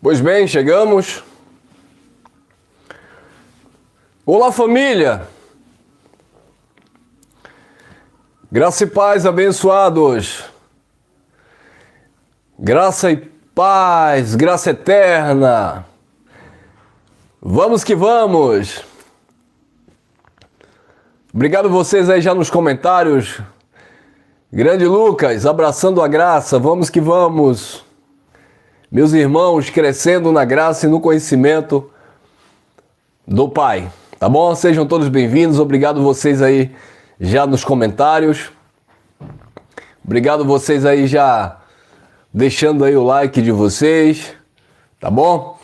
Pois bem, chegamos. Olá, família! Graça e paz, abençoados! Graça e paz, graça eterna! Vamos que vamos! Obrigado vocês aí já nos comentários. Grande Lucas, abraçando a graça, vamos que vamos! Meus irmãos, crescendo na graça e no conhecimento do Pai. Tá bom? Sejam todos bem-vindos. Obrigado vocês aí já nos comentários. Obrigado vocês aí já deixando aí o like de vocês. Tá bom?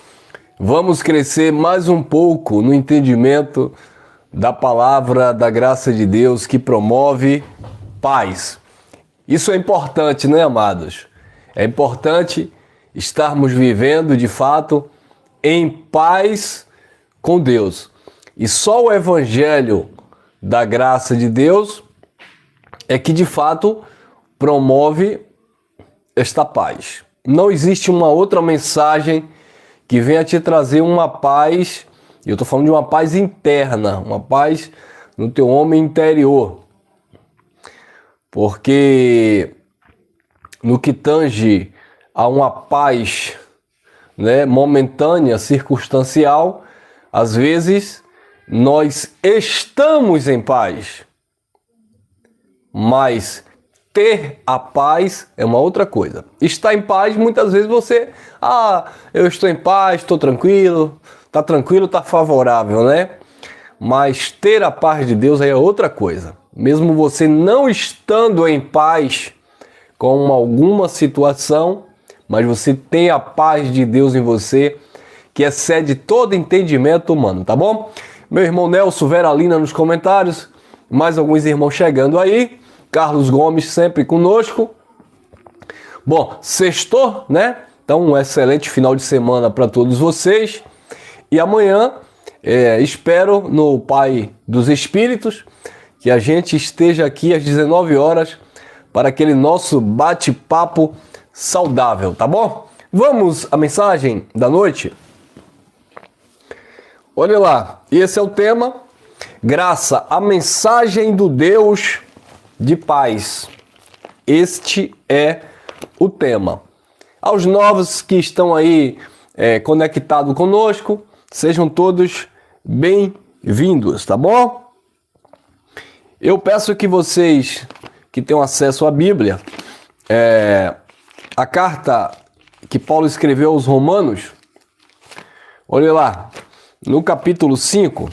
Vamos crescer mais um pouco no entendimento da palavra da graça de Deus que promove paz. Isso é importante, né, amados? É importante estarmos vivendo, de fato, em paz com Deus. E só o Evangelho da graça de Deus é que, de fato, promove esta paz. Não existe uma outra mensagem que venha te trazer uma paz, e eu estou falando de uma paz interna, uma paz no teu homem interior. Porque no que tange a uma paz, né, momentânea, circunstancial, às vezes nós estamos em paz, mas ter a paz é uma outra coisa. Estar em paz, muitas vezes você, eu estou em paz, estou tranquilo, tá favorável, né? Mas ter a paz de Deus aí é outra coisa. Mesmo você não estando em paz com alguma situação, mas você tem a paz de Deus em você, que excede todo entendimento humano, tá bom? Meu irmão Nelson Veralina nos comentários, mais alguns irmãos chegando aí, Carlos Gomes sempre conosco. Bom, sextou, né? Então um excelente final de semana para todos vocês. E amanhã, espero no Pai dos Espíritos, que a gente esteja aqui às 19 horas para aquele nosso bate-papo saudável, tá bom? Vamos à mensagem da noite? Olha lá, esse é o tema, graça, a mensagem do Deus de paz. Este é o tema. Aos novos que estão aí conectados conosco, sejam todos bem-vindos, tá bom? Eu peço que vocês que tenham acesso à Bíblia, a carta que Paulo escreveu aos Romanos, olha lá, no capítulo 5,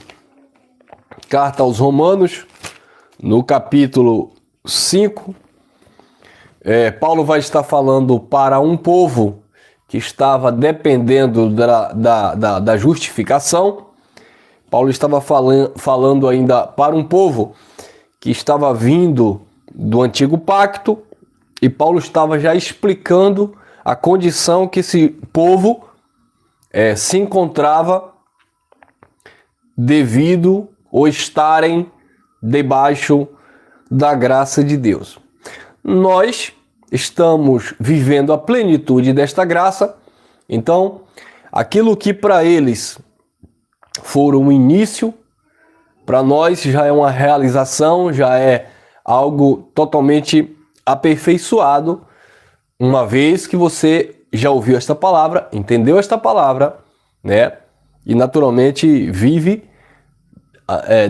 carta aos Romanos, no capítulo 5, Paulo vai estar falando para um povo que estava dependendo da justificação. Paulo estava falando ainda para um povo que estava vindo do antigo pacto, e Paulo estava já explicando a condição que esse povo se encontrava devido ou estarem debaixo da graça de Deus. Nós estamos vivendo a plenitude desta graça, então aquilo que para eles for um início, para nós já é uma realização, já é algo totalmente aperfeiçoado, uma vez que você já ouviu esta palavra, entendeu esta palavra, né? E naturalmente vive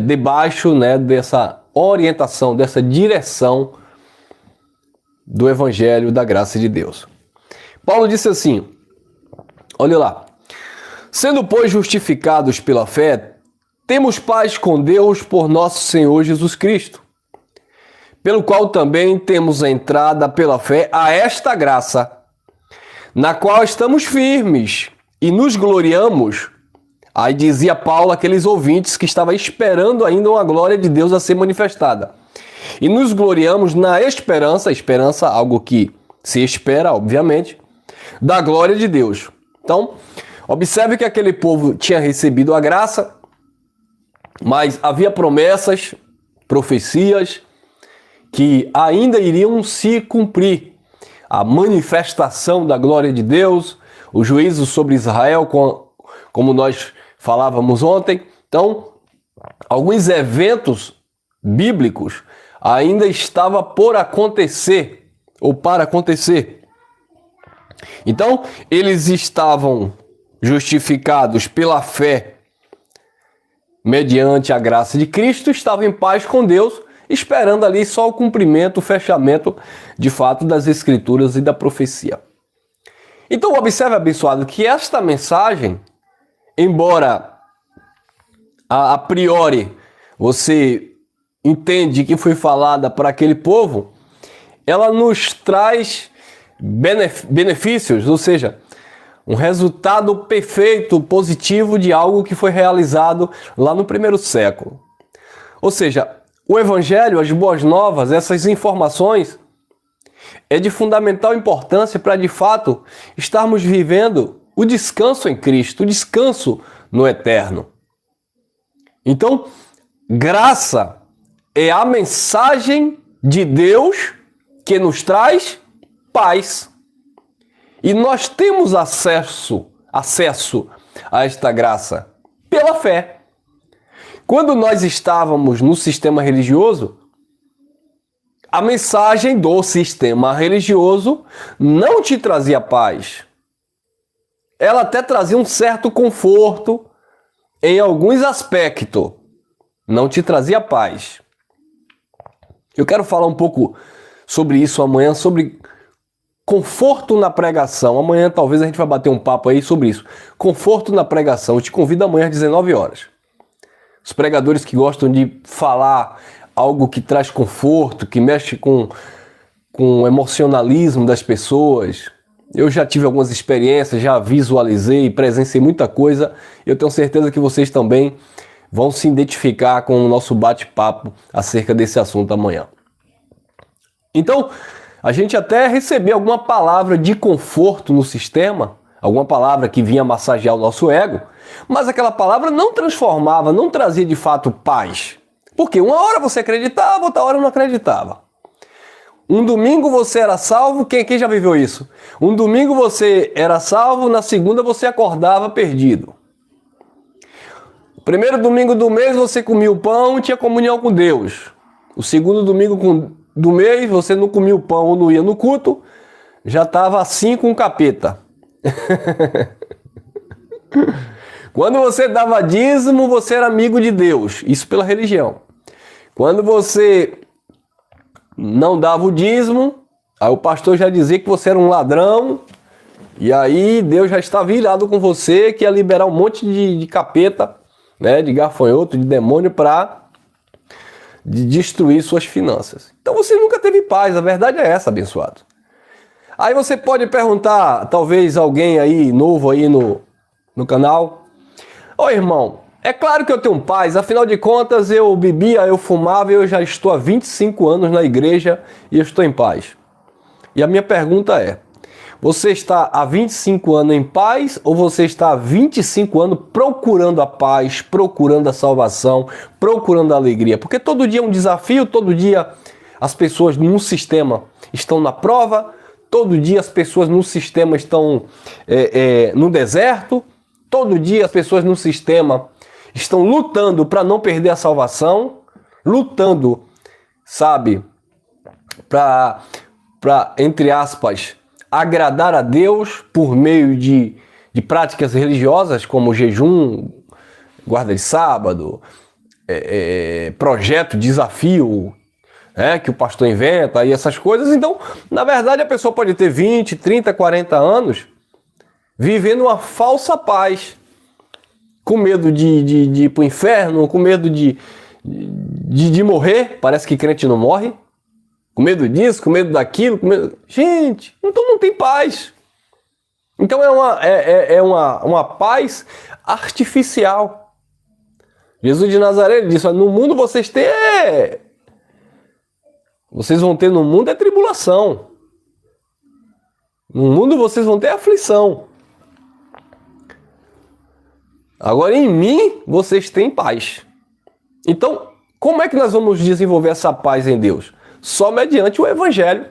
debaixo, né, dessa orientação, dessa direção do Evangelho da graça de Deus. Paulo disse assim, olha lá, sendo, pois, justificados pela fé, temos paz com Deus por nosso Senhor Jesus Cristo, pelo qual também temos a entrada pela fé a esta graça, na qual estamos firmes e nos gloriamos. Aí dizia Paulo àqueles ouvintes que estavam esperando ainda uma glória de Deus a ser manifestada. E nos gloriamos na esperança, algo que se espera, obviamente, da glória de Deus. Então, observe que aquele povo tinha recebido a graça, mas havia promessas, profecias, que ainda iriam se cumprir. A manifestação da glória de Deus, o juízo sobre Israel, como nós falávamos ontem. Então, alguns eventos bíblicos ainda estavam por acontecer, ou para acontecer. Então, eles estavam justificados pela fé, mediante a graça de Cristo, estavam em paz com Deus, esperando ali só o cumprimento, o fechamento, de fato, das Escrituras e da profecia. Então, observe, abençoado, que esta mensagem, embora a priori você entende que foi falada para aquele povo, ela nos traz benefícios, ou seja, um resultado perfeito, positivo de algo que foi realizado lá no primeiro século. Ou seja, o Evangelho, as boas novas, essas informações, é de fundamental importância para, de fato, estarmos vivendo o descanso em Cristo, o descanso no eterno. Então, graça é a mensagem de Deus que nos traz paz. E nós temos acesso a esta graça pela fé. Quando nós estávamos no sistema religioso, a mensagem do sistema religioso não te trazia paz. Ela até trazia um certo conforto em alguns aspectos. Não te trazia paz. Eu quero falar um pouco sobre isso amanhã, sobre conforto na pregação. Amanhã talvez a gente vai bater um papo aí sobre isso. Conforto na pregação. Eu te convido amanhã às 19 horas. Os pregadores que gostam de falar algo que traz conforto, que mexe com o emocionalismo das pessoas. Eu já tive algumas experiências, já visualizei, presenciei muita coisa. Eu tenho certeza que vocês também vão se identificar com o nosso bate-papo acerca desse assunto amanhã. Então, a gente até recebeu alguma palavra de conforto no sistema, alguma palavra que vinha massagear o nosso ego, mas aquela palavra não transformava, não trazia de fato paz. Porque uma hora você acreditava, outra hora não acreditava. Um domingo você era salvo, quem já viveu isso? Um domingo você era salvo, na segunda você acordava perdido. Primeiro domingo do mês você comia o pão e tinha comunhão com Deus. O segundo domingo do mês você não comia o pão ou não ia no culto, já estava assim com o capeta. Quando você dava dízimo, você era amigo de Deus. Isso pela religião. Quando você não dava o dízimo, aí o pastor já dizia que você era um ladrão, e aí Deus já estava irado com você, que ia liberar um monte de capeta, né, de gafanhoto, de demônio, para destruir suas finanças. Então você nunca teve paz, a verdade é essa, abençoado. Aí você pode perguntar, talvez alguém aí novo aí no canal: ô irmão, é claro que eu tenho paz, afinal de contas eu bebia, eu fumava e eu já estou há 25 anos na igreja e eu estou em paz. E a minha pergunta é: você está há 25 anos em paz ou você está há 25 anos procurando a paz, procurando a salvação, procurando a alegria? Porque todo dia é um desafio, todo dia as pessoas num sistema estão na prova, todo dia as pessoas num sistema estão no deserto, todo dia as pessoas num sistema estão lutando para não perder a salvação, lutando, sabe, para, entre aspas, agradar a Deus por meio de práticas religiosas como jejum, guarda de sábado, projeto, desafio, que o pastor inventa e essas coisas. Então, na verdade, a pessoa pode ter 20, 30, 40 anos vivendo uma falsa paz, com medo de ir para o inferno, com medo de morrer. Parece que crente não morre. Com medo disso, com medo daquilo, com medo... Gente, então não tem paz. Então é uma paz artificial. Jesus de Nazaré disse: no mundo vocês vão ter no mundo tribulação. No mundo vocês vão ter aflição. Agora em mim vocês têm paz. Então, como é que nós vamos desenvolver essa paz em Deus? Só mediante o evangelho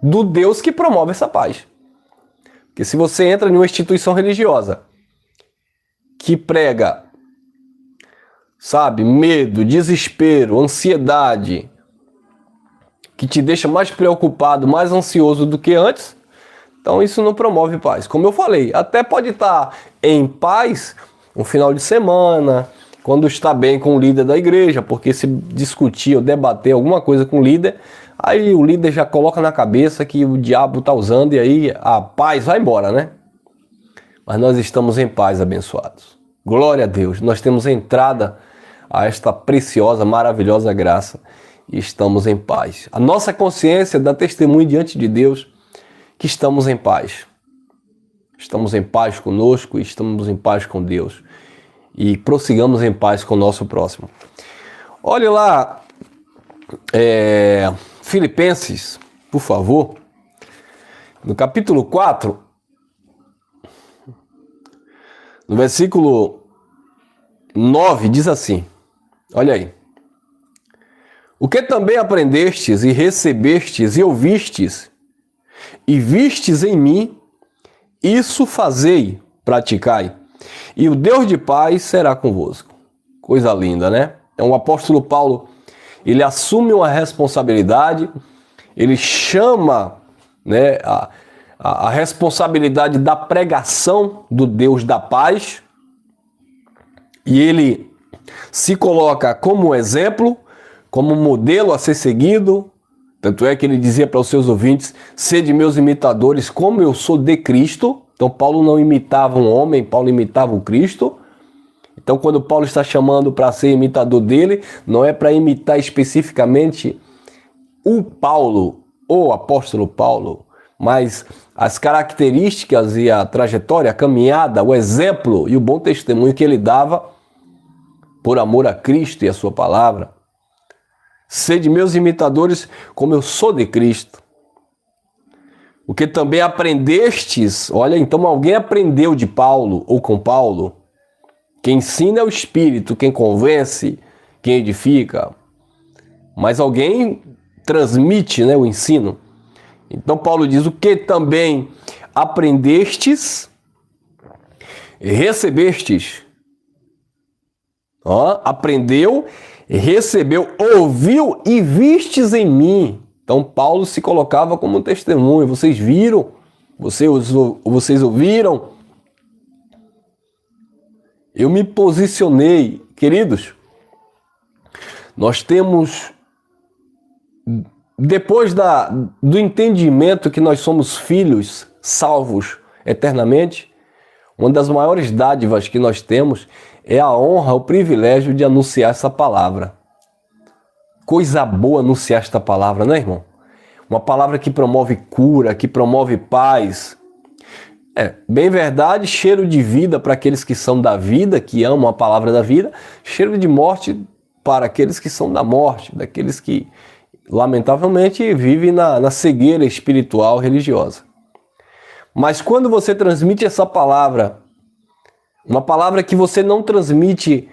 do Deus que promove essa paz. Porque se você entra em uma instituição religiosa que prega, sabe, medo, desespero, ansiedade, que te deixa mais preocupado, mais ansioso do que antes, então isso não promove paz. Como eu falei, até pode estar em paz um final de semana, quando está bem com o líder da igreja, porque se discutir ou debater alguma coisa com o líder, aí o líder já coloca na cabeça que o diabo está usando e aí a paz vai embora, né? Mas nós estamos em paz, abençoados. Glória a Deus, nós temos entrada a esta preciosa, maravilhosa graça e estamos em paz. A nossa consciência dá testemunho diante de Deus que estamos em paz. Estamos em paz conosco e estamos em paz com Deus. E prossigamos em paz com o nosso próximo. Olhe lá, Filipenses, por favor, no capítulo 4, no versículo 9, diz assim, olha aí. O que também aprendestes e recebestes e ouvistes e vistes em mim, isso fazei, praticai, e o Deus de paz será convosco. Coisa linda, né? Então o apóstolo Paulo, ele assume uma responsabilidade, ele chama, né, a responsabilidade da pregação do Deus da paz, e ele se coloca como exemplo, como modelo a ser seguido. Tanto é que ele dizia para os seus ouvintes, sede meus imitadores como eu sou de Cristo. Então Paulo não imitava um homem, Paulo imitava o Cristo. Então quando Paulo está chamando para ser imitador dele, não é para imitar especificamente o Paulo, o apóstolo Paulo, mas as características e a trajetória, a caminhada, o exemplo e o bom testemunho que ele dava por amor a Cristo e a sua palavra. Sede meus imitadores como eu sou de Cristo. O que também aprendestes, olha, então alguém aprendeu de Paulo ou com Paulo. Quem ensina é o Espírito, quem convence, quem edifica. Mas alguém transmite, né, o ensino. Então Paulo diz, o que também aprendestes, recebestes. Aprendeu, recebeu, ouviu e vistes em mim. Então Paulo se colocava como testemunho. Vocês viram, vocês ouviram. Eu me posicionei. Queridos, nós temos, depois do entendimento que nós somos filhos salvos eternamente, uma das maiores dádivas que nós temos é a honra, o privilégio de anunciar essa palavra. Coisa boa anunciar esta palavra, né, irmão? Uma palavra que promove cura, que promove paz. Bem verdade, cheiro de vida para aqueles que são da vida, que amam a palavra da vida, cheiro de morte para aqueles que são da morte, daqueles que, lamentavelmente, vivem na cegueira espiritual religiosa. Mas quando você transmite essa palavra, uma palavra que você não transmite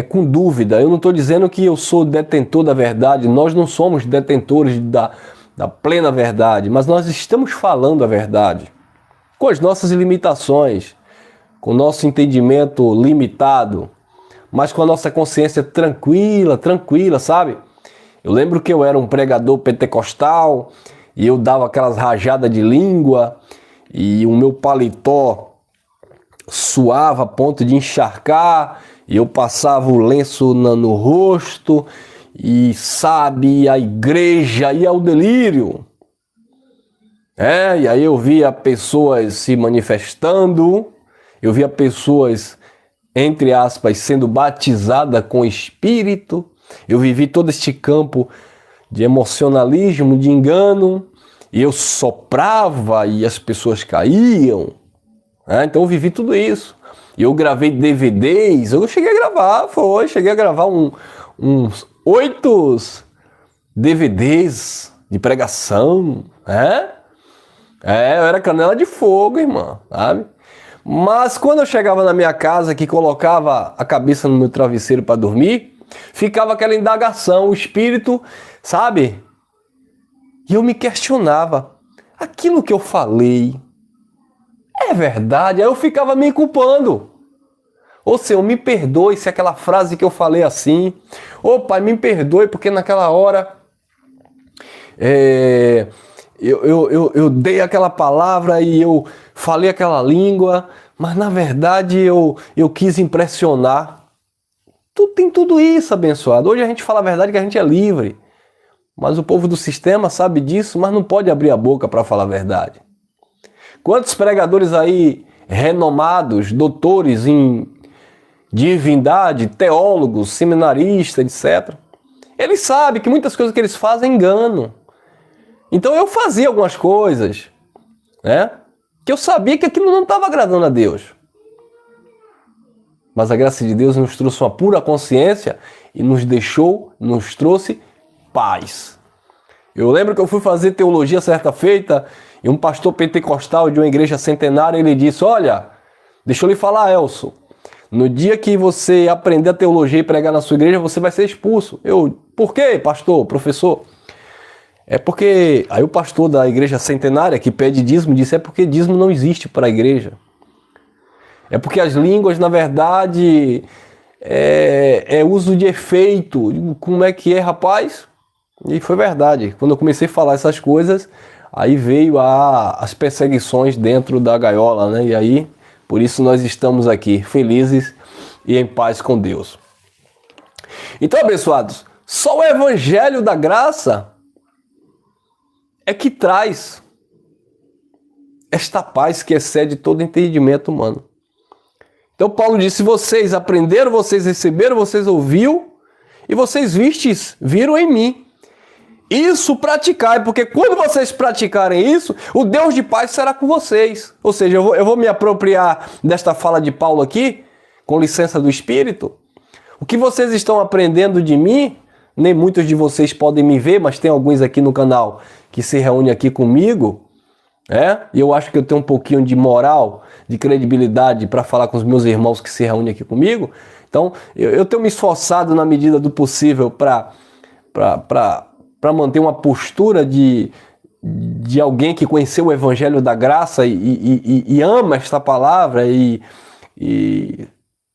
com dúvida, eu não estou dizendo que eu sou detentor da verdade, nós não somos detentores da plena verdade, mas nós estamos falando a verdade, com as nossas limitações, com o nosso entendimento limitado, mas com a nossa consciência tranquila, sabe? Eu lembro que eu era um pregador pentecostal e eu dava aquelas rajadas de língua e o meu paletó suava a ponto de encharcar e eu passava o lenço no rosto e, sabe, a igreja ia ao delírio. E aí eu via pessoas se manifestando, eu via pessoas, entre aspas, sendo batizadas com o Espírito. Eu vivi todo este campo de emocionalismo, de engano, e eu soprava e as pessoas caíam. Então eu vivi tudo isso. E eu gravei DVDs, eu cheguei a gravar uns 8 DVDs de pregação, eu era canela de fogo, irmã, sabe? Mas quando eu chegava na minha casa, que colocava a cabeça no meu travesseiro para dormir, ficava aquela indagação, o espírito, sabe? E eu me questionava, aquilo que eu falei, É verdade. Aí eu ficava me culpando. Ô Senhor, me perdoe se aquela frase que eu falei assim. Ô Pai, me perdoe porque naquela hora eu dei aquela palavra e eu falei aquela língua, mas na verdade eu quis impressionar. Tem tudo isso, abençoado. Hoje a gente fala a verdade que a gente é livre. Mas o povo do sistema sabe disso, mas não pode abrir a boca para falar a verdade. Quantos pregadores aí renomados, doutores em divindade, teólogos, seminaristas, etc. Eles sabem que muitas coisas que eles fazem é engano. Então eu fazia algumas coisas, né? Que eu sabia que aquilo não estava agradando a Deus. Mas a graça de Deus nos trouxe uma pura consciência e nos trouxe paz. Eu lembro que eu fui fazer teologia certa feita e um pastor pentecostal de uma igreja centenária, ele disse, olha, deixa eu lhe falar, Elson, no dia que você aprender a teologia e pregar na sua igreja, você vai ser expulso. Por quê, pastor, professor? É porque, aí o pastor da igreja centenária que pede dízimo disse, é porque dízimo não existe para a igreja. É porque as línguas, na verdade, é uso de efeito. Como é que é, rapaz? E foi verdade. Quando eu comecei a falar essas coisas, aí veio as perseguições dentro da gaiola, né? E aí, por isso nós estamos aqui, felizes e em paz com Deus. Então, abençoados, só o evangelho da graça é que traz esta paz que excede todo entendimento humano. Então Paulo disse, vocês aprenderam, vocês receberam, vocês ouviram e vocês viram em mim. Isso praticai, porque quando vocês praticarem isso, o Deus de paz será com vocês. Ou seja, eu vou me apropriar desta fala de Paulo aqui, com licença do Espírito. O que vocês estão aprendendo de mim, nem muitos de vocês podem me ver, mas tem alguns aqui no canal que se reúnem aqui comigo, e eu acho que eu tenho um pouquinho de moral, de credibilidade para falar com os meus irmãos que se reúnem aqui comigo. Então, eu tenho me esforçado na medida do possível para manter uma postura de alguém que conheceu o Evangelho da Graça e ama esta palavra e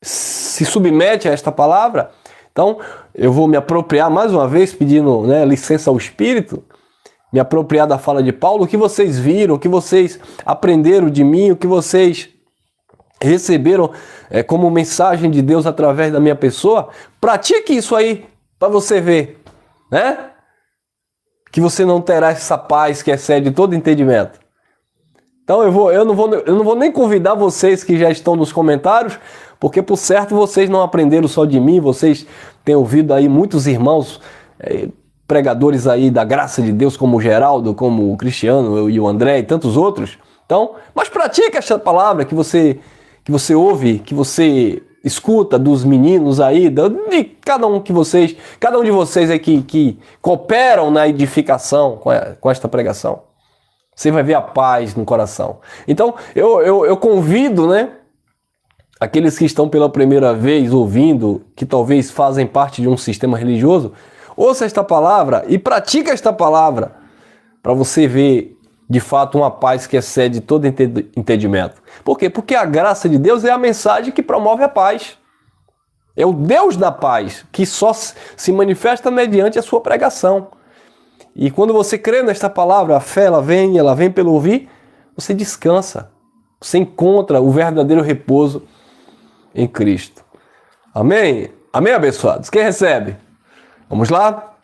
se submete a esta palavra. Então, eu vou me apropriar mais uma vez, pedindo licença ao Espírito, me apropriar da fala de Paulo, o que vocês viram, o que vocês aprenderam de mim, o que vocês receberam como mensagem de Deus através da minha pessoa, pratique isso aí para você ver, né? Que você não terá essa paz que excede todo entendimento. Então eu não vou nem convidar vocês que já estão nos comentários, porque por certo vocês não aprenderam só de mim, vocês têm ouvido aí muitos irmãos pregadores aí da graça de Deus, como o Geraldo, como o Cristiano e o André e tantos outros. Então, mas pratique esta palavra que você ouve, que você escuta dos meninos aí, de cada um de vocês aí que cooperam na edificação com esta pregação. Você vai ver a paz no coração. Então, eu convido, aqueles que estão pela primeira vez ouvindo, que talvez fazem parte de um sistema religioso, ouça esta palavra e pratica esta palavra para você ver, de fato, uma paz que excede todo entendimento. Por quê? Porque a graça de Deus é a mensagem que promove a paz. É o Deus da paz que só se manifesta mediante a sua pregação. E quando você crê nesta palavra, a fé ela vem pelo ouvir, você descansa. Você encontra o verdadeiro repouso em Cristo. Amém? Amém, abençoados? Quem recebe? Vamos lá?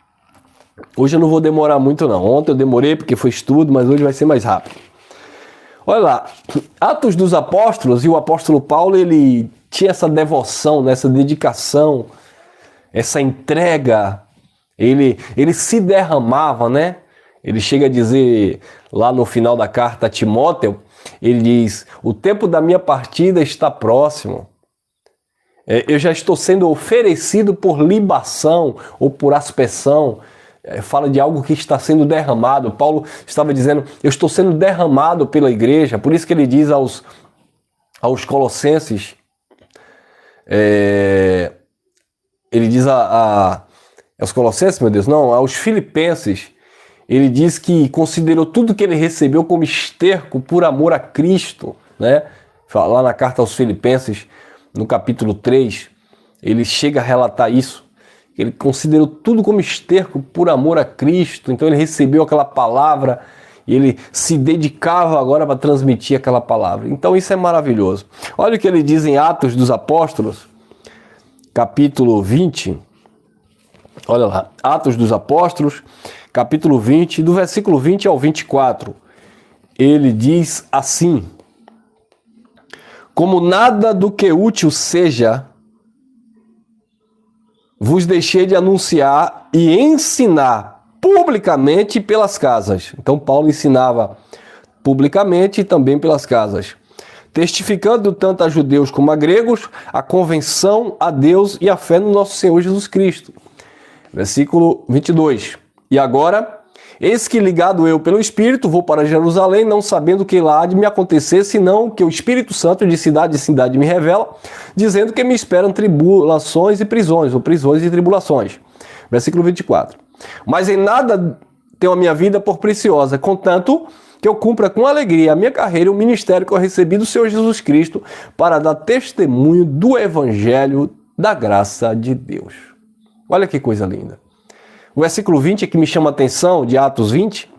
Hoje eu não vou demorar muito não. Ontem eu demorei porque foi estudo, mas hoje vai ser mais rápido. Olha lá, Atos dos Apóstolos, e o apóstolo Paulo, ele tinha essa devoção, essa dedicação, essa entrega. Ele se derramava, Ele chega a dizer lá no final da carta a Timóteo, ele diz, o tempo da minha partida está próximo. Eu já estou sendo oferecido por libação ou por aspersão. Fala de algo que está sendo derramado. Paulo estava dizendo, eu estou sendo derramado pela igreja. Por isso que ele diz aos Colossenses, ele diz aos Colossenses, aos Filipenses, ele diz que considerou tudo que ele recebeu como esterco por amor a Cristo. né? Lá na carta aos Filipenses, no capítulo 3, ele chega a relatar isso. Ele considerou tudo como esterco por amor a Cristo. Então ele recebeu aquela palavra e ele se dedicava agora para transmitir aquela palavra. Então isso é maravilhoso. Olha o que ele diz em Atos dos Apóstolos, capítulo 20. Olha lá, Atos dos Apóstolos, capítulo 20, do versículo 20 ao 24. Ele diz assim: como nada do que útil seja, vos deixei de anunciar e ensinar publicamente pelas casas. Então Paulo ensinava publicamente e também pelas casas, testificando tanto a judeus como a gregos a convenção a Deus e a fé no nosso Senhor Jesus Cristo. Versículo 22. E agora, eis que ligado eu pelo Espírito, vou para Jerusalém, não sabendo o que lá há de me acontecer, senão que o Espírito Santo de cidade em cidade me revela, dizendo que me esperam tribulações e prisões, ou prisões e tribulações. Versículo 24. Mas em nada tenho a minha vida por preciosa, contanto que eu cumpra com alegria a minha carreira e o ministério que eu recebi do Senhor Jesus Cristo, para dar testemunho do Evangelho da graça de Deus. Olha que coisa linda. O versículo 20 é que me chama a atenção, de Atos 20,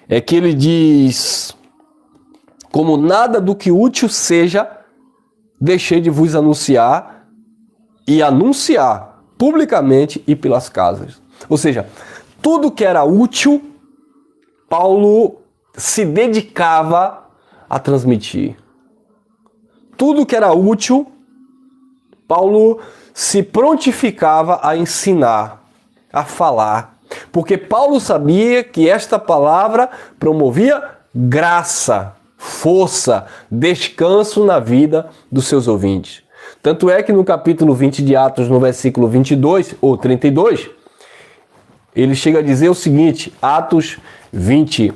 é que ele diz: como nada do que útil seja, deixei de vos anunciar e anunciar publicamente e pelas casas. Ou seja, tudo que era útil, Paulo se dedicava a transmitir. Tudo que era útil, Paulo se prontificava a ensinar, a falar, porque Paulo sabia que esta palavra promovia graça, força, descanso na vida dos seus ouvintes. Tanto é que no capítulo 20 de Atos, no versículo 22 ou 32, ele chega a dizer o seguinte, Atos 20,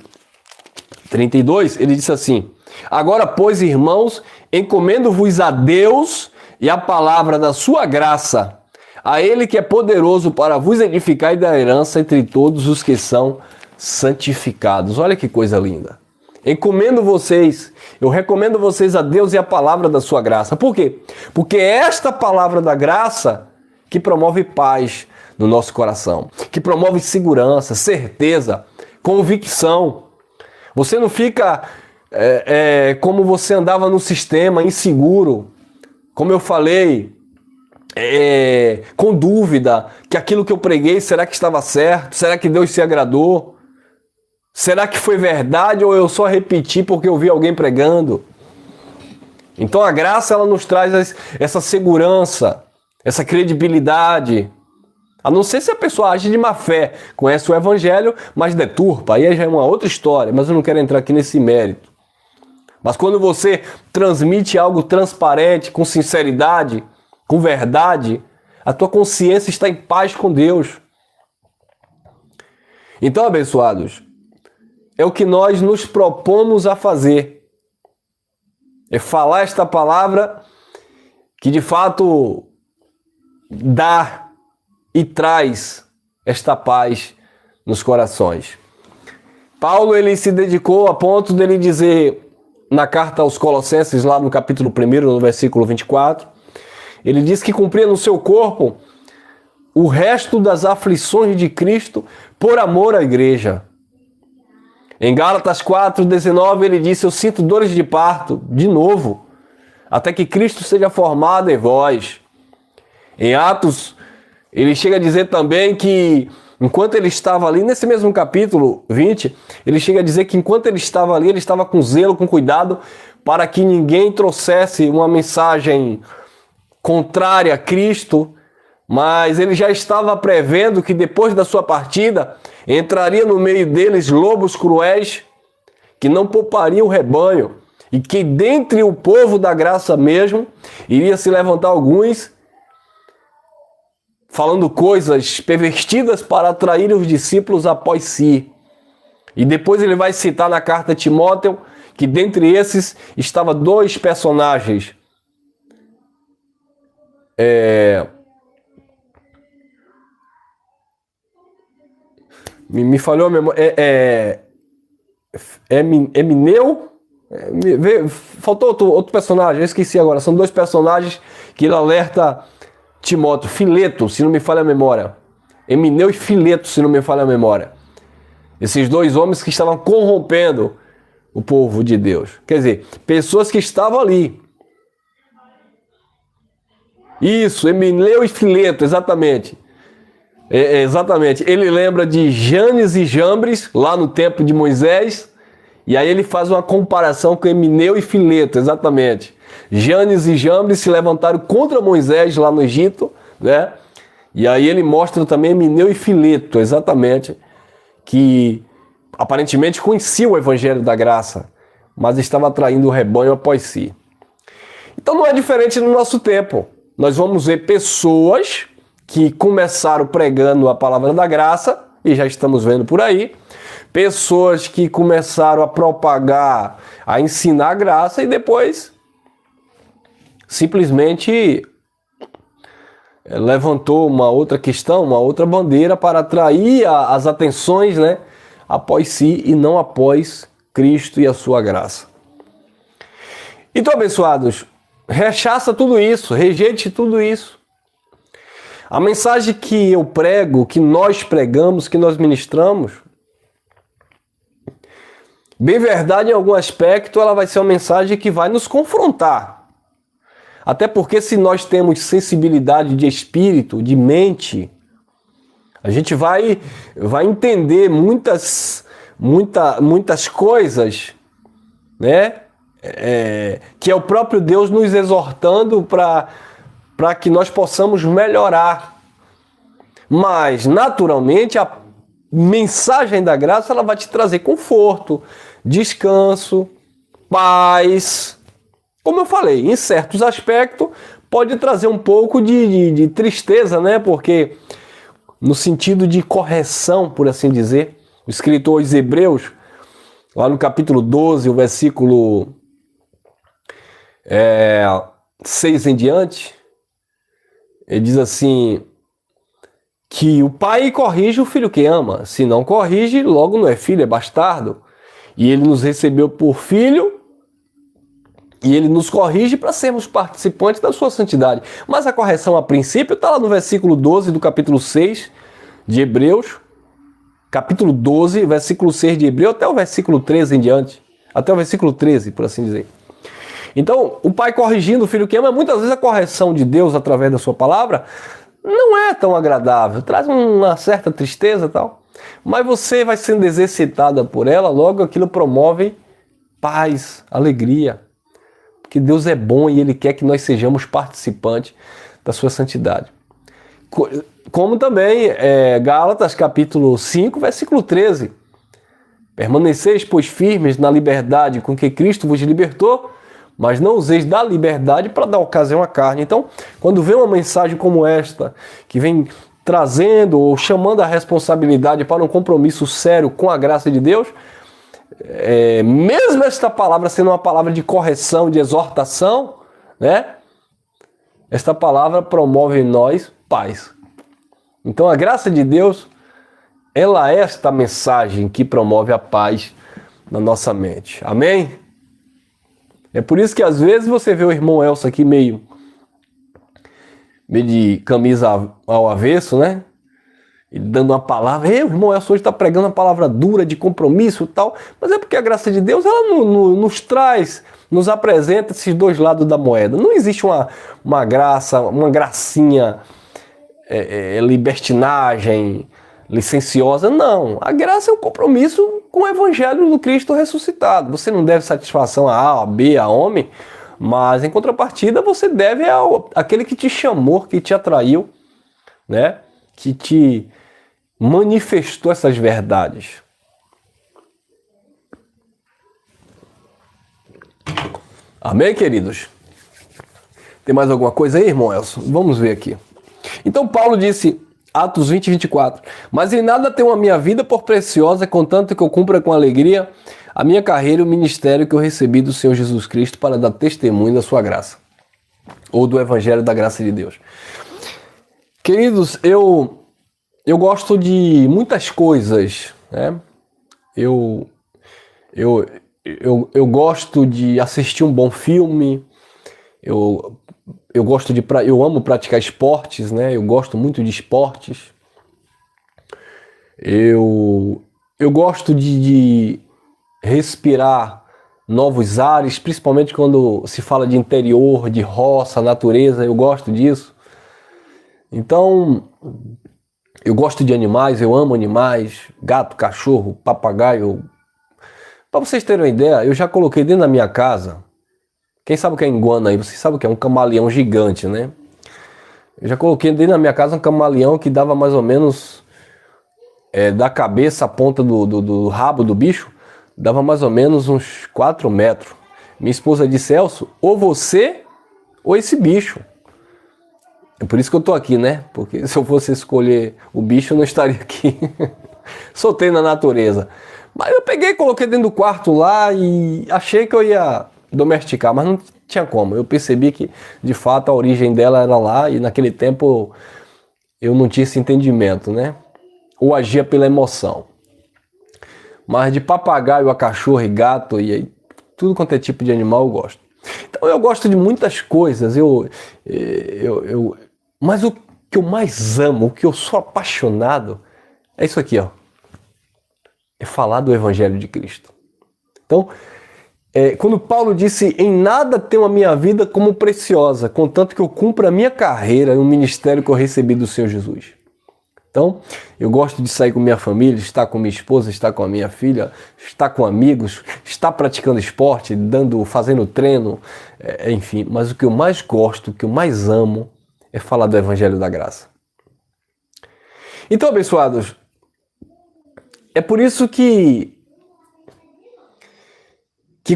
32, ele disse assim: agora, pois, irmãos, encomendo-vos a Deus e a palavra da sua graça, a Ele que é poderoso para vos edificar e dar herança entre todos os que são santificados. Olha que coisa linda. Encomendo vocês, eu recomendo vocês a Deus e a palavra da sua graça. Por quê? Porque é esta palavra da graça que promove paz no nosso coração, que promove segurança, certeza, convicção. Você não fica como você andava no sistema, inseguro, como eu falei, com dúvida, que aquilo que eu preguei, será que estava certo? Será que Deus se agradou? Será que foi verdade ou eu só repeti porque eu vi alguém pregando? Então a graça, ela nos traz essa segurança, essa credibilidade. A não ser se a pessoa age de má fé, conhece o Evangelho, mas deturpa, aí já é uma outra história, mas eu não quero entrar aqui nesse mérito. Mas quando você transmite algo transparente, com sinceridade, com verdade, a tua consciência está em paz com Deus. Então, abençoados, é o que nós nos propomos a fazer. É falar esta palavra que de fato dá e traz esta paz nos corações. Paulo, ele se dedicou a ponto dele dizer na carta aos Colossenses, lá no capítulo 1, no versículo 24, ele diz que cumpria no seu corpo o resto das aflições de Cristo por amor à igreja. Em Gálatas 4:19 ele disse: eu sinto dores de parto, de novo, até que Cristo seja formado em vós. Em Atos, ele chega a dizer também que enquanto ele estava ali, nesse mesmo capítulo 20, ele chega a dizer que enquanto ele estava ali, ele estava com zelo, com cuidado, para que ninguém trouxesse uma mensagem contrária a Cristo, mas ele já estava prevendo que depois da sua partida, entraria no meio deles lobos cruéis, que não poupariam o rebanho, e que dentre o povo da graça mesmo, iria se levantar alguns falando coisas pervertidas para atrair os discípulos após si. E depois ele vai citar na carta a Timóteo que dentre esses estavam dois personagens. Me falhou a memória. Emineu Faltou outro personagem, eu esqueci agora. São dois personagens que ele alerta Timóteo. Fileto, se não me falha a memória. Emineu e Fileto, se não me falha a memória. Esses dois homens que estavam corrompendo o povo de Deus. Quer dizer, pessoas que estavam ali. Isso, Emineu e Fileto, exatamente. Exatamente. Ele lembra de Janes e Jambres, lá no tempo de Moisés. E aí ele faz uma comparação com Emineu e Fileto, exatamente. Janes e Jambres se levantaram contra Moisés lá no Egito, né? E aí ele mostra também Emineu e Fileto, exatamente, que aparentemente conhecia o Evangelho da Graça, mas estava atraindo o rebanho após si. Então não é diferente no nosso tempo. Nós vamos ver pessoas que começaram pregando a palavra da graça, e já estamos vendo por aí, pessoas que começaram a propagar, a ensinar a graça, e depois simplesmente levantou uma outra questão, uma outra bandeira para atrair as atenções, né, após si e não após Cristo e a sua graça. Então, abençoados, rechaça tudo isso, rejeite tudo isso. A mensagem que eu prego, que nós pregamos, que nós ministramos, bem verdade, em algum aspecto, ela vai ser uma mensagem que vai nos confrontar. Até porque se nós temos sensibilidade de espírito, de mente, a gente vai entender muitas coisas, né? Que é o próprio Deus nos exortando para que nós possamos melhorar. Mas, naturalmente, a mensagem da graça ela vai te trazer conforto, descanso, paz. Como eu falei, em certos aspectos pode trazer um pouco de tristeza, né? Porque no sentido de correção, por assim dizer, o escritor aos Hebreus, lá no capítulo 12, o versículo 6 em diante, ele diz assim, que o pai corrige o filho que ama. Se não corrige, logo não é filho, é bastardo. E ele nos recebeu por filho, e ele nos corrige para sermos participantes da sua santidade. Mas a correção, a princípio, está lá no versículo 12 do capítulo 6 de Hebreus. Capítulo 12, versículo 6 de Hebreus, até o versículo 13 em diante. Até o versículo 13, por assim dizer. Então, o pai corrigindo o filho que ama, muitas vezes a correção de Deus através da sua palavra não é tão agradável. Traz uma certa tristeza e tal. Mas você vai sendo exercitada por ela, logo aquilo promove paz, alegria. Que Deus é bom e Ele quer que nós sejamos participantes da sua santidade. Como também Gálatas capítulo 5, versículo 13. Permaneceis, pois, firmes na liberdade com que Cristo vos libertou, mas não useis da liberdade para dar ocasião à carne. Então, quando vem uma mensagem como esta, que vem trazendo ou chamando a responsabilidade para um compromisso sério com a graça de Deus, mesmo esta palavra sendo uma palavra de correção, de exortação, né? Esta palavra promove em nós paz. Então a graça de Deus, ela é esta mensagem que promove a paz na nossa mente. Amém? É por isso que às vezes você vê o irmão Elcio aqui meio de camisa ao avesso, né? Ele dando uma palavra, o irmão Elcio hoje está pregando uma palavra dura de compromisso e tal, mas é porque a graça de Deus ela nos traz, nos apresenta esses dois lados da moeda. Não existe uma graça, uma gracinha, libertinagem, licenciosa, não. A graça é um compromisso com o evangelho do Cristo ressuscitado. Você não deve satisfação a A, a B, a homem, mas em contrapartida você deve àquele que te chamou, que te atraiu, né? Que te manifestou essas verdades. Amém, queridos? Tem mais alguma coisa aí, irmão Elson? Vamos ver aqui. Então Paulo disse, Atos 20, 24, mas em nada tenho a minha vida por preciosa, contanto que eu cumpra com alegria a minha carreira e o ministério que eu recebi do Senhor Jesus Cristo para dar testemunho da sua graça, ou do evangelho da graça de Deus. Queridos, eu gosto de muitas coisas, né? Eu eu gosto de assistir um bom filme, eu amo praticar esportes, né? Eu gosto muito de esportes. Eu gosto de respirar novos ares, principalmente quando se fala de interior, de roça, natureza, eu gosto disso. Então, eu gosto de animais, eu amo animais, gato, cachorro, papagaio. Para vocês terem uma ideia, eu já coloquei dentro da minha casa, quem sabe o que é iguana aí, vocês sabem o que é um camaleão gigante, né? Eu já coloquei dentro da minha casa um camaleão que dava mais ou menos, da cabeça à ponta do rabo do bicho, dava mais ou menos uns 4 metros. Minha esposa disse, Elcio, ou você ou esse bicho. É por isso que eu tô aqui, né? Porque se eu fosse escolher o bicho, eu não estaria aqui. Soltei na natureza. Mas eu peguei, coloquei dentro do quarto lá e achei que eu ia domesticar, mas não tinha como. Eu percebi que, de fato, a origem dela era lá e naquele tempo eu não tinha esse entendimento, né? Ou agia pela emoção. Mas de papagaio a cachorro e gato e tudo quanto é tipo de animal eu gosto. Então eu gosto de muitas coisas, mas o que eu mais amo, o que eu sou apaixonado, é isso aqui, ó. É falar do Evangelho de Cristo. Então, quando Paulo disse, em nada tenho a minha vida como preciosa, contanto que eu cumpra a minha carreira no ministério que eu recebi do Senhor Jesus. Então, eu gosto de sair com minha família, estar com minha esposa, estar com a minha filha, estar com amigos, estar praticando esporte, fazendo treino, enfim. Mas o que eu mais gosto, o que eu mais amo, é falar do Evangelho da Graça. Então, abençoados, é por isso que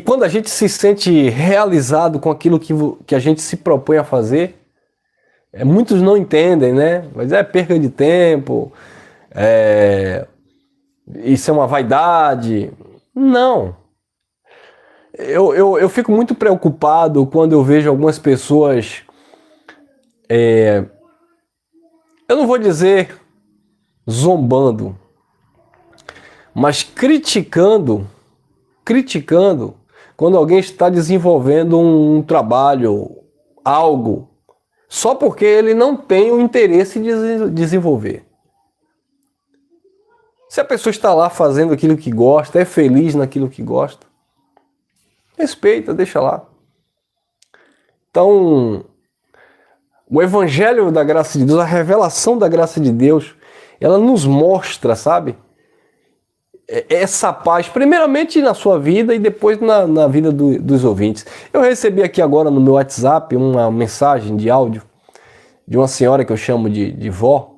quando a gente se sente realizado com aquilo que a gente se propõe a fazer, muitos não entendem, né? Mas é perca de tempo, isso é uma vaidade. Não. Eu fico muito preocupado quando eu vejo algumas pessoas, eu não vou dizer zombando, mas criticando quando alguém está desenvolvendo um trabalho, algo, só porque ele não tem o interesse de desenvolver. Se a pessoa está lá fazendo aquilo que gosta, é feliz naquilo que gosta, respeita, deixa lá. Então, o Evangelho da graça de Deus, a revelação da graça de Deus, ela nos mostra, sabe? Essa paz, primeiramente na sua vida e depois na vida dos ouvintes. Eu recebi aqui agora no meu WhatsApp uma mensagem de áudio de uma senhora que eu chamo de vó.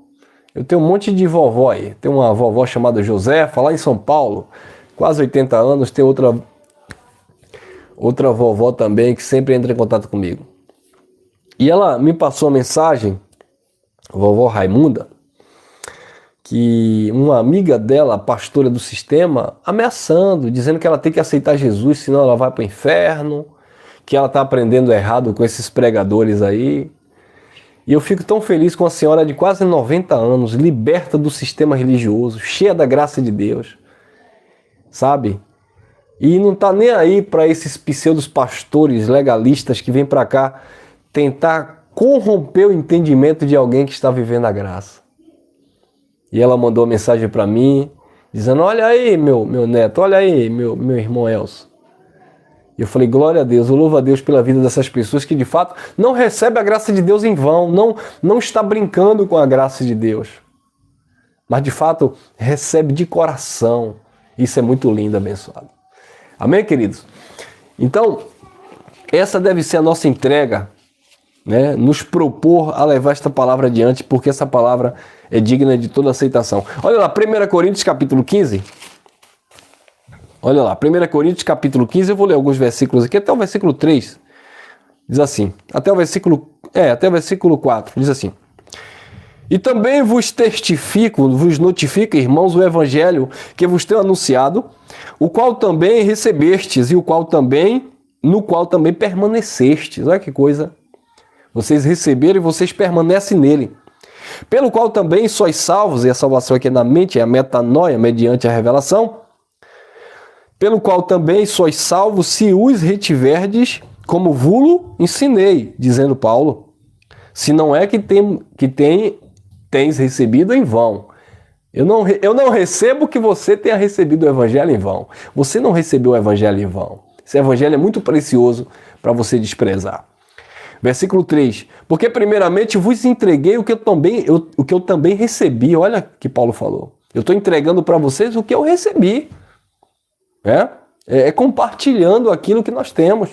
Eu tenho um monte de vovó aí. Tem uma vovó chamada Josefa, lá em São Paulo, quase 80 anos. Tem outra vovó também que sempre entra em contato comigo. E ela me passou a mensagem, a vovó Raimunda, que uma amiga dela, pastora do sistema, ameaçando, dizendo que ela tem que aceitar Jesus, senão ela vai para o inferno, que ela está aprendendo errado com esses pregadores aí. E eu fico tão feliz com a senhora de quase 90 anos, liberta do sistema religioso, cheia da graça de Deus, sabe? E não está nem aí para esses pseudos pastores legalistas que vêm para cá tentar corromper o entendimento de alguém que está vivendo a graça. E ela mandou uma mensagem para mim, dizendo, olha aí meu neto, olha aí meu irmão Elcio. E eu falei, glória a Deus, eu louvo a Deus pela vida dessas pessoas que de fato não recebem a graça de Deus em vão, não está brincando com a graça de Deus. Mas de fato recebe de coração. Isso é muito lindo, abençoado. Amém, queridos? Então, essa deve ser a nossa entrega, né? Nos propor a levar esta palavra adiante, porque essa palavra é digna de toda aceitação. Olha lá, 1 Coríntios capítulo 15. Olha lá, 1 Coríntios capítulo 15, eu vou ler alguns versículos aqui, até o versículo 3. Diz assim, até o versículo 4, diz assim. E também vos testifico, vos notifico, irmãos, o evangelho que vos tenho anunciado, o qual também recebestes e no qual também permanecestes. Olha que coisa. Vocês receberam e vocês permanecem nele. Pelo qual também sois salvos, e a salvação aqui na mente é a metanoia, mediante a revelação, pelo qual também sois salvos, se os retiverdes, como vulo ensinei, dizendo Paulo, se não é que tens recebido em vão. Eu não recebo que você tenha recebido o evangelho em vão. Você não recebeu o evangelho em vão. Esse evangelho é muito precioso para você desprezar. Versículo 3. Porque primeiramente vos entreguei o que eu também recebi. Olha que Paulo falou. Eu estou entregando para vocês o que eu recebi. É compartilhando aquilo que nós temos.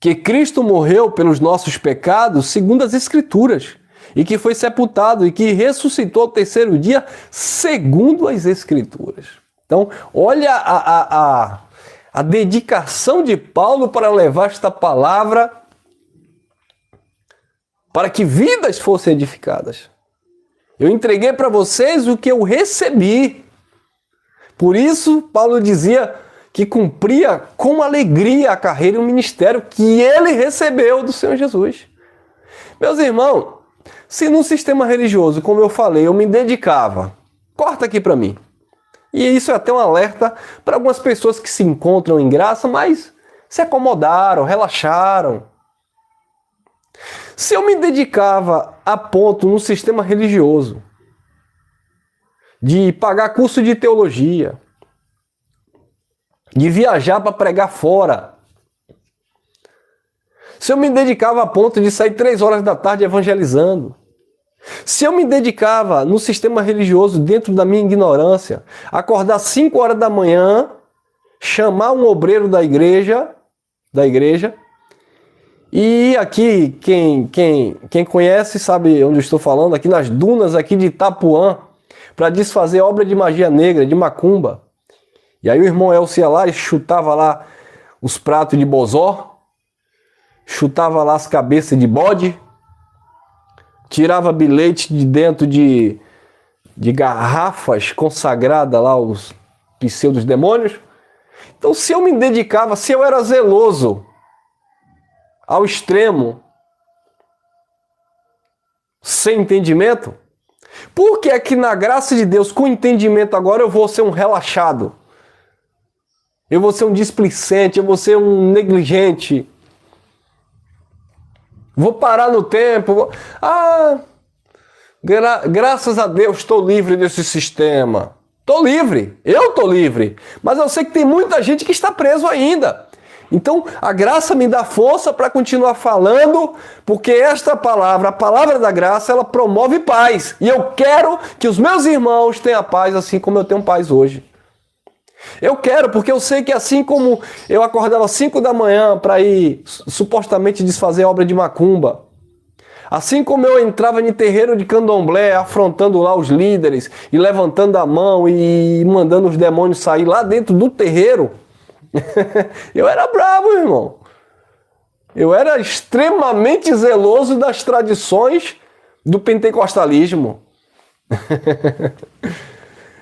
Que Cristo morreu pelos nossos pecados segundo as Escrituras, e que foi sepultado e que ressuscitou ao terceiro dia segundo as Escrituras. Então, olha a dedicação de Paulo para levar esta palavra para que vidas fossem edificadas. Eu entreguei para vocês o que eu recebi. Por isso, Paulo dizia que cumpria com alegria a carreira e o ministério que ele recebeu do Senhor Jesus. Meus irmãos, se no sistema religioso, como eu falei, eu me dedicava, corta aqui para mim. E isso é até um alerta para algumas pessoas que se encontram em graça, mas se acomodaram, relaxaram. Se eu me dedicava a ponto no sistema religioso de pagar curso de teologia, de viajar para pregar fora, se eu me dedicava a ponto de sair 3 horas da tarde evangelizando, se eu me dedicava no sistema religioso, dentro da minha ignorância, acordar 5 horas da manhã, chamar um obreiro da igreja, e aqui, quem conhece sabe onde eu estou falando, aqui nas dunas aqui de Itapuã, para desfazer obra de magia negra, de macumba. E aí o irmão Elcio ia lá e chutava lá os pratos de bozó, chutava lá as cabeças de bode, tirava bilhete de dentro de garrafas consagradas lá aos pseudos demônios. Então, se eu me dedicava, se eu era zeloso ao extremo, sem entendimento, por que é que na graça de Deus, com entendimento agora, eu vou ser um relaxado? Eu vou ser um displicente, eu vou ser um negligente. Vou parar no tempo. Graças a Deus estou livre desse sistema. Estou livre, eu estou livre. Mas eu sei que tem muita gente que está preso ainda. Então a graça me dá força para continuar falando, porque esta palavra, a palavra da graça, ela promove paz. E eu quero que os meus irmãos tenham paz assim como eu tenho paz hoje. Eu quero, porque eu sei que assim como eu acordava às 5 da manhã para ir supostamente desfazer obra de macumba, assim como eu entrava em terreiro de candomblé, afrontando lá os líderes e levantando a mão e mandando os demônios sair lá dentro do terreiro, eu era bravo, irmão. Eu era extremamente zeloso das tradições do pentecostalismo.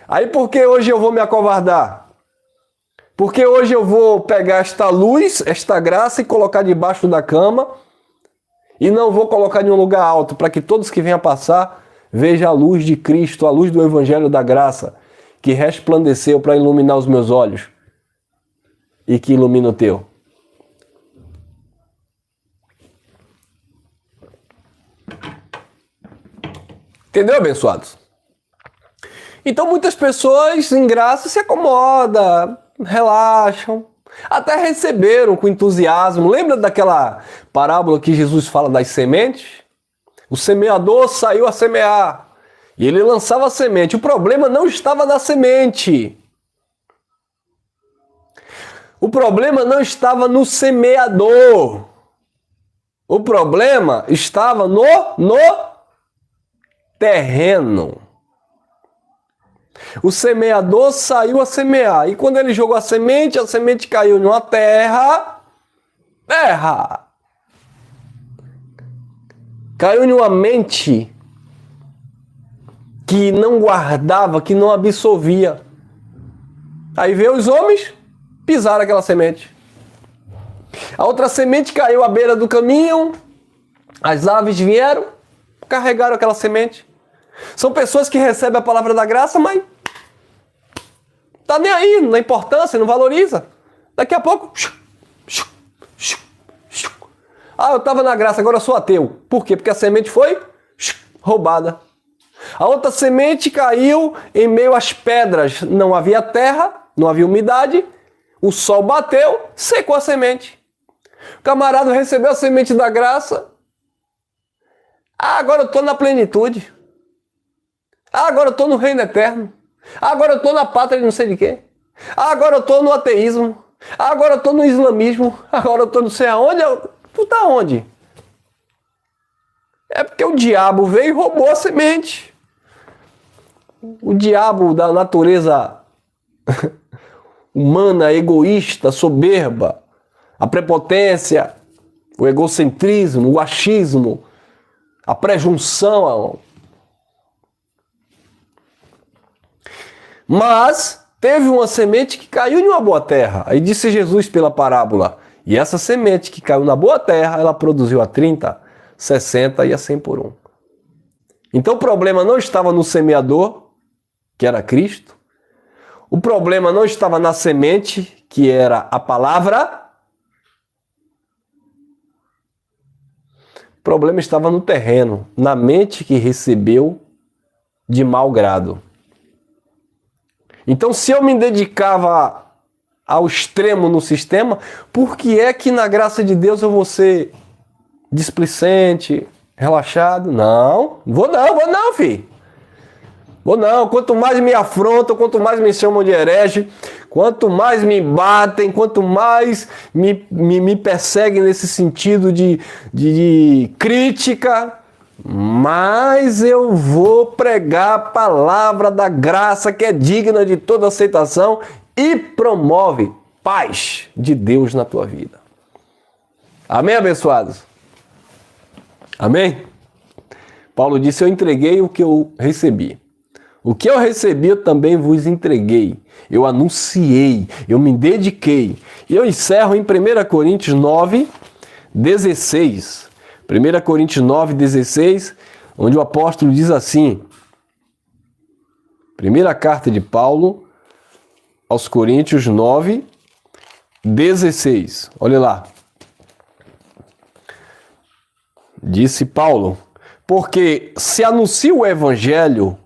Aí por que hoje eu vou me acovardar? Porque hoje eu vou pegar esta luz, esta graça e colocar debaixo da cama e não vou colocar em um lugar alto para que todos que venham passar vejam a luz de Cristo, a luz do Evangelho da Graça que resplandeceu para iluminar os meus olhos e que ilumina o teu. Entendeu, abençoados? Então muitas pessoas em graça se acomodam, relaxam, até receberam com entusiasmo. Lembra daquela parábola que Jesus fala das sementes? O semeador saiu a semear e ele lançava a semente. O problema não estava na semente. O problema não estava no semeador. O problema estava no terreno. O semeador saiu a semear. E quando ele jogou a semente caiu numa terra. Caiu numa mente que não guardava, que não absorvia. Aí veio os homens, pisaram aquela semente. A outra semente caiu à beira do caminho. As aves vieram, carregaram aquela semente. São pessoas que recebem a palavra da graça, mas Tá nem aí, na importância, não valoriza. Daqui a pouco... Ah, eu estava na graça, agora eu sou ateu. Por quê? Porque a semente foi roubada. A outra semente caiu em meio às pedras. Não havia terra, não havia umidade. O sol bateu, secou a semente. O camarada recebeu a semente da graça. Ah, agora eu estou na plenitude. Ah, agora eu estou no reino eterno. Ah, agora eu estou na pátria de não sei de quê. Ah, agora eu estou no ateísmo. Ah, agora eu estou no islamismo. Agora eu estou não sei aonde. Tu tá onde? É porque o diabo veio e roubou a semente. O diabo da natureza humana, egoísta, soberba, a prepotência, o egocentrismo, o achismo, a prejunção. Mas teve uma semente que caiu em uma boa terra. Aí disse Jesus pela parábola: e essa semente que caiu na boa terra, ela produziu a 30, 60 e a 100 por 1. Então o problema não estava no semeador, que era Cristo. O problema não estava na semente, que era a palavra. O problema estava no terreno, na mente que recebeu de mau grado. Então, se eu me dedicava ao extremo no sistema, por que é que na graça de Deus eu vou ser displicente, relaxado? Não, vou não, filho. Vou não. Quanto mais me afrontam, quanto mais me chamam de herege, quanto mais me batem, quanto mais me perseguem nesse sentido de crítica, mais eu vou pregar a palavra da graça que é digna de toda aceitação e promove paz de Deus na tua vida. Amém, abençoados? Amém? Paulo disse: eu entreguei o que eu recebi. O que eu recebi eu também vos entreguei. Eu anunciei, eu me dediquei. E eu encerro em 1 Coríntios 9, 16. 1 Coríntios 9, 16, onde o apóstolo diz assim, primeira carta de Paulo aos Coríntios 9, 16. Olha lá. Disse Paulo: porque se anuncio o evangelho,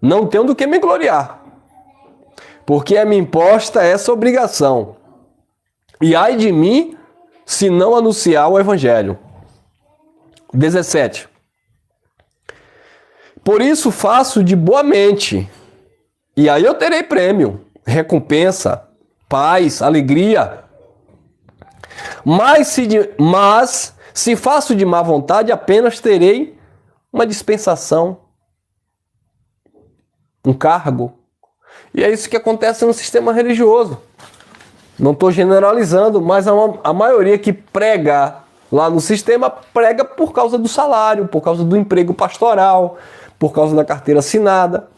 não tenho do que me gloriar, porque é-me imposta essa obrigação. E ai de mim, se não anunciar o evangelho. 17. Por isso faço de boa mente, e aí eu terei prêmio, recompensa, paz, alegria. Mas se faço de má vontade, apenas terei uma dispensação, um cargo. E é isso que acontece no sistema religioso. Não estou generalizando, mas a maioria que prega lá no sistema prega por causa do salário, por causa do emprego pastoral, por causa da carteira assinada.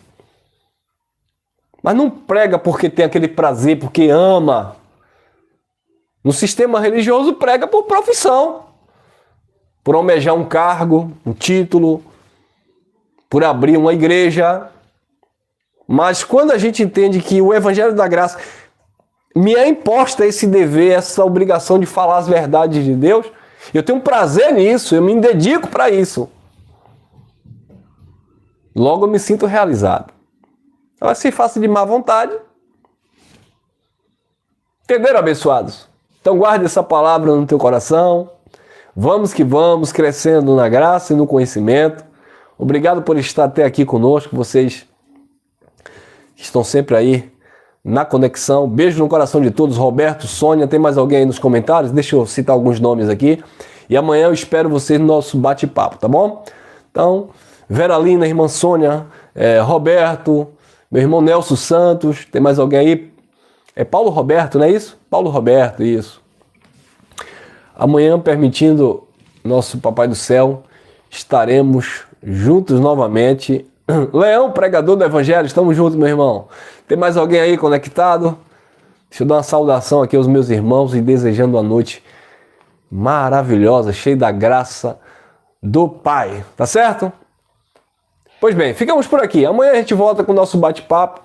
Mas não prega porque tem aquele prazer, porque ama. No sistema religioso prega por profissão, por almejar um cargo, um título, por abrir uma igreja. Mas quando a gente entende que o Evangelho da Graça me é imposta esse dever, essa obrigação de falar as verdades de Deus, eu tenho um prazer nisso, eu me dedico para isso. Logo eu me sinto realizado. Mas se faço de má vontade... Entenderam, abençoados? Então guarde essa palavra no teu coração. Vamos que vamos, crescendo na graça e no conhecimento. Obrigado por estar até aqui conosco, vocês que estão sempre aí na conexão. Beijo no coração de todos. Roberto, Sônia, tem mais alguém aí nos comentários? Deixa eu citar alguns nomes aqui. E amanhã eu espero vocês no nosso bate-papo, tá bom? Então, Vera Lina, irmã Sônia, Roberto, meu irmão Nelson Santos, tem mais alguém aí? É Paulo Roberto, não é isso? Paulo Roberto, isso. Amanhã, permitindo nosso Papai do Céu, estaremos juntos novamente. Leão, pregador do Evangelho, estamos juntos, meu irmão. Tem mais alguém aí conectado? Deixa eu dar uma saudação aqui aos meus irmãos e desejando uma noite maravilhosa, cheia da graça do Pai. Tá certo? Pois bem, ficamos por aqui. Amanhã a gente volta com o nosso bate-papo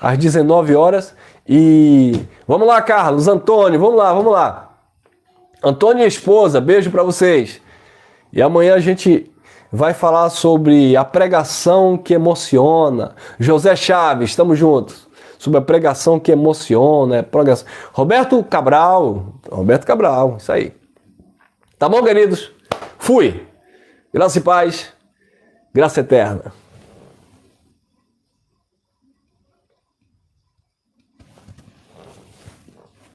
às 19 horas. E vamos lá, Carlos, Antônio, vamos lá. Antônio e esposa, beijo para vocês. E amanhã a gente vai falar sobre a pregação que emociona. José Chaves, estamos juntos. Sobre a pregação que emociona. Roberto Cabral, isso aí. Tá bom, queridos? Fui. Graça e paz. Graça eterna.